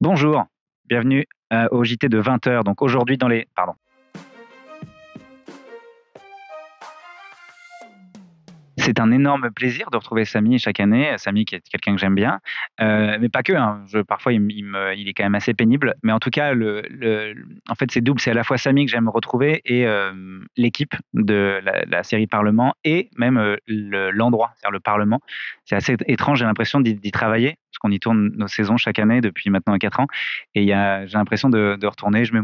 Bonjour, bienvenue, au JT de 20 heures. Donc aujourd'hui dans les pardon. C'est un énorme plaisir de retrouver Samy chaque année. Samy qui est quelqu'un que j'aime bien, mais pas que, hein. Parfois il est quand même assez pénible, mais en tout cas en fait c'est double. C'est à la fois Samy que j'aime retrouver et l'équipe de la série Parlement et même, l'endroit, c'est-à-dire le Parlement. C'est assez étrange, j'ai l'impression d'y travailler, parce qu'on y tourne nos saisons chaque année depuis maintenant 4 ans et j'ai l'impression de retourner. Je mets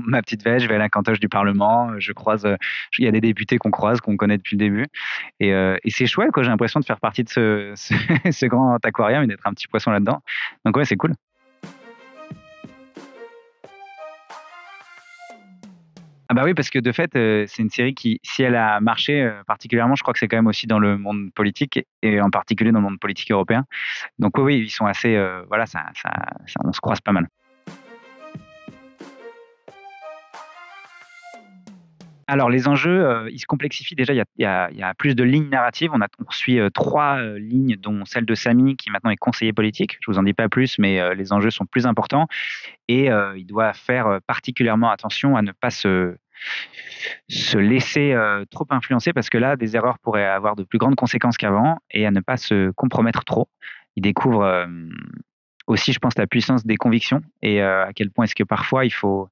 ma petite veste, je vais à la cantoche du Parlement, je croise, il y a des députés qu'on croise, qu'on connaît depuis le début et c'est chouette quoi, j'ai l'impression de faire partie de ce grand aquarium et d'être un petit poisson là-dedans. Donc ouais, c'est cool. Ah bah oui, parce que de fait, c'est une série qui, si elle a marché, particulièrement, je crois que c'est quand même aussi dans le monde politique et en particulier dans le monde politique européen. Donc oui, oui, ils sont assez, voilà, ça on se croise pas mal. Alors les enjeux, ils se complexifient déjà, il y a plus de lignes narratives. On suit, 3, lignes dont celle de Samy qui maintenant est conseiller politique. Je vous en dis pas plus, mais, les enjeux sont plus importants et il doit faire, particulièrement attention à ne pas se laisser, trop influencer parce que là, des erreurs pourraient avoir de plus grandes conséquences qu'avant et à ne pas se compromettre trop. Il découvre, aussi je pense la puissance des convictions et à quel point est-ce que parfois il faut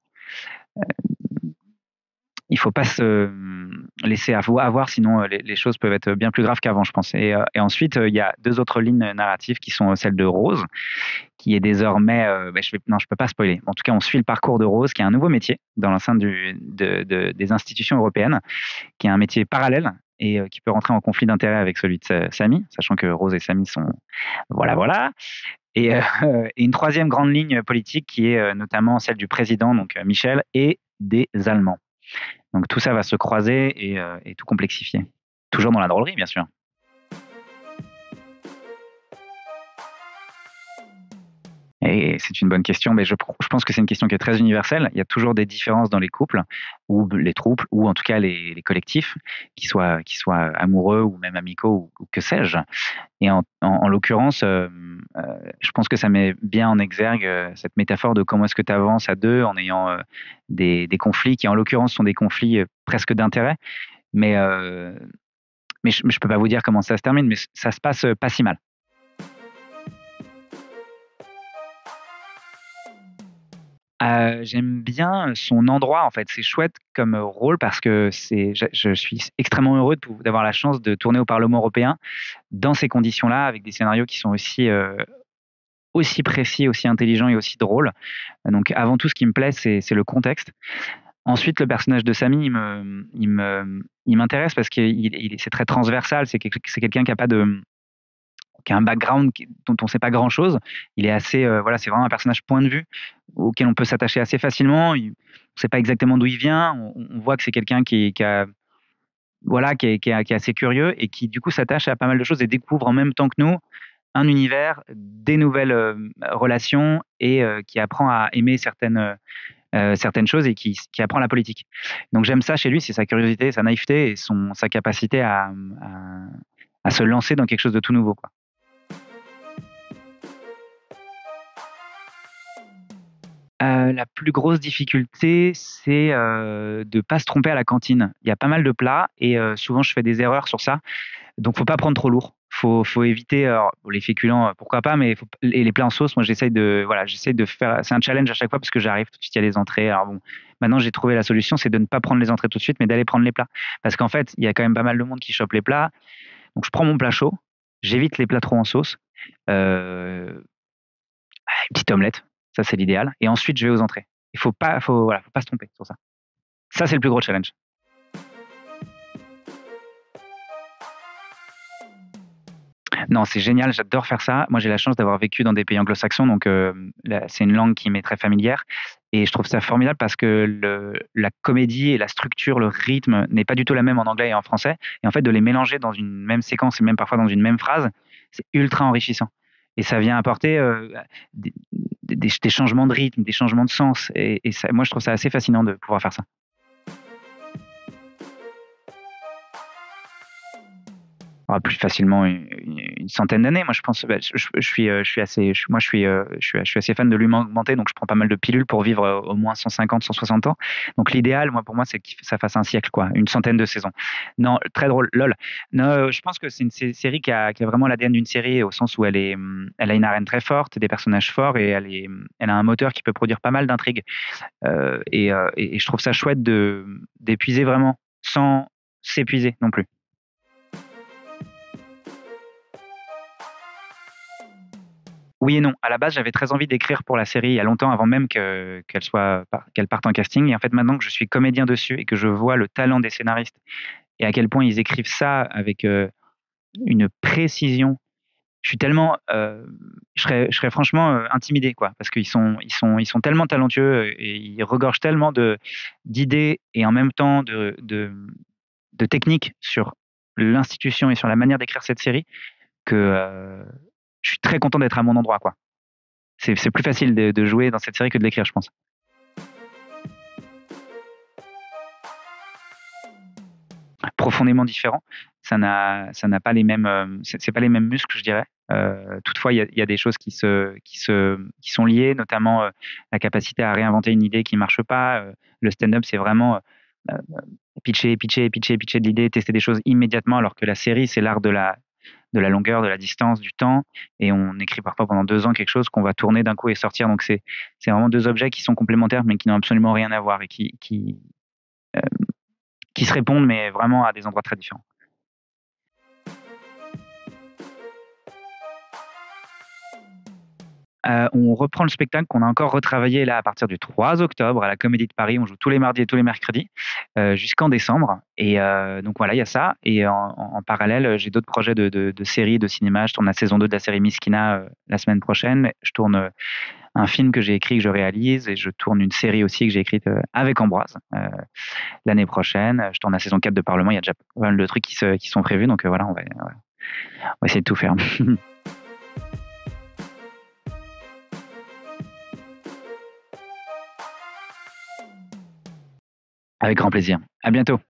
pas se laisser avoir sinon, les choses peuvent être bien plus graves qu'avant, je pense et ensuite, il y a 2 autres lignes narratives qui sont, celle de Rose, qui est désormais, non, je peux pas spoiler. En tout cas, on suit le parcours de Rose, qui a un nouveau métier dans l'enceinte des institutions européennes, qui est un métier parallèle et qui peut rentrer en conflit d'intérêts avec celui de Samy, sachant que Rose et Samy sont voilà, voilà et et une troisième grande ligne politique qui est, notamment celle du président, donc Michel et des Allemands. Donc tout ça va se croiser et tout complexifier. Toujours dans la drôlerie, bien sûr. Et c'est une bonne question, mais je pense que c'est une question qui est très universelle. Il y a toujours des différences dans les couples ou les trouples ou en tout cas les collectifs, qui soient amoureux ou même amicaux ou que sais-je. Et en l'occurrence, je pense que ça met bien en exergue, cette métaphore de comment est-ce que tu avances à 2 en ayant, des conflits qui, en l'occurrence, sont des conflits, presque d'intérêt. Mais je peux pas vous dire comment ça se termine, mais ça se passe, pas si mal. J'aime bien son endroit, en fait. C'est chouette comme, rôle parce que je suis extrêmement heureux d'avoir la chance de tourner au Parlement européen dans ces conditions-là, avec des scénarios qui sont aussi précis, aussi intelligents et aussi drôles. Donc avant tout, ce qui me plaît, c'est le contexte. Ensuite, le personnage de Samy, il m'intéresse parce c'est très transversal. C'est quelqu'un qui a un background dont on sait pas grand-chose. Il est assez, voilà, c'est vraiment un personnage point de vue auquel on peut s'attacher assez facilement. On sait pas exactement d'où il vient. On voit que c'est quelqu'un qui a voilà, qui est assez curieux et qui du coup s'attache à pas mal de choses et découvre en même temps que nous un univers, des nouvelles, relations et qui apprend à aimer certaines choses et qui apprend la politique. Donc j'aime ça chez lui, c'est sa curiosité, sa naïveté et sa capacité à se lancer dans quelque chose de tout nouveau, quoi. La plus grosse difficulté, c'est, de pas se tromper à la cantine. Il y a pas mal de plats et souvent je fais des erreurs sur ça, donc faut pas prendre trop lourd. Faut éviter, alors bon, les féculents, pourquoi pas, mais faut et les plats en sauce, moi j'essaye de faire c'est un challenge à chaque fois parce que j'arrive tout de suite, il y a les entrées. Alors bon, maintenant j'ai trouvé la solution, c'est de ne pas prendre les entrées tout de suite, mais d'aller prendre les plats. Parce qu'en fait, il y a quand même pas mal de monde qui chope les plats, donc je prends mon plat chaud, j'évite les plats trop en sauce, heu une petite omelette, ça c'est l'idéal et ensuite je vais aux entrées. Il faut pas se tromper sur ça. Ça, c'est le plus gros challenge. Non, c'est génial, j'adore faire ça. Moi, j'ai la chance d'avoir vécu dans des pays anglo-saxons, donc la c'est une langue qui m'est très familière et je trouve ça formidable parce que la comédie et la structure, le rythme n'est pas du tout la même en anglais et en français et en fait, de les mélanger dans une même séquence et même parfois dans une même phrase, c'est ultra enrichissant et ça vient apporter, des des changements de rythme, des changements de sens et ça moi, je trouve ça assez fascinant de pouvoir faire ça. Ah, plus facilement une centaine d'années. Moi, je pense, bah, je suis assez, moi, je suis assez fan de l'humain augmenté, donc je prends pas mal de pilules pour vivre au moins 150, 160 ans. Donc l'idéal, moi, pour moi, c'est que ça fasse un siècle, quoi, une centaine de saisons. Non, très drôle, lol. Non, je pense que c'est une série qui a vraiment l'ADN d'une série au sens où elle a une arène très forte, des personnages forts et elle a un moteur qui peut produire pas mal d'intrigues. Et je trouve ça chouette d'épuiser vraiment sans s'épuiser non plus. Oui et non. À la base, j'avais très envie d'écrire pour la série il y a longtemps, avant même qu'elle parte en casting. Et en fait, maintenant que je suis comédien dessus et que je vois le talent des scénaristes et à quel point ils écrivent ça avec une précision, je suis tellement, je serais franchement intimidé, quoi, parce ils sont tellement talentueux et ils regorgent tellement d'idées et en même temps de techniques sur l'institution et sur la manière d'écrire cette série que je suis très content d'être à mon endroit, quoi. C'est plus facile de jouer dans cette série que de l'écrire, je pense. Profondément différent. Ça n'a pas les mêmes, c'est pas les mêmes muscles, je dirais. Toutefois, il y a des choses qui sont liées, notamment la capacité à réinventer une idée qui marche pas. Le stand-up, c'est vraiment pitcher, pitcher, pitcher, pitcher de l'idée, tester des choses immédiatement, alors que la série, c'est l'art de la longueur, de la distance, du temps, et on écrit parfois pendant 2 ans quelque chose qu'on va tourner d'un coup et sortir. Donc c'est vraiment deux objets qui sont complémentaires, mais qui n'ont absolument rien à voir et euh, qui se répondent, mais vraiment à des endroits très différents. On reprend le spectacle qu'on a encore retravaillé là à partir du 3 octobre à la Comédie de Paris. On joue tous les mardis et tous les mercredis jusqu'en décembre. Et donc voilà, il y a ça. Et en parallèle, j'ai d'autres projets de séries, de cinéma. Je tourne la saison 2 de la série Miskina la semaine prochaine. Je tourne un film que j'ai écrit, que je réalise. Et je tourne une série aussi que j'ai écrite avec Ambroise l'année prochaine. Je tourne la saison 4 de Parlement. Il y a déjà pas mal de trucs qui sont prévus. Donc voilà, on va essayer de tout faire. Avec grand plaisir. À bientôt.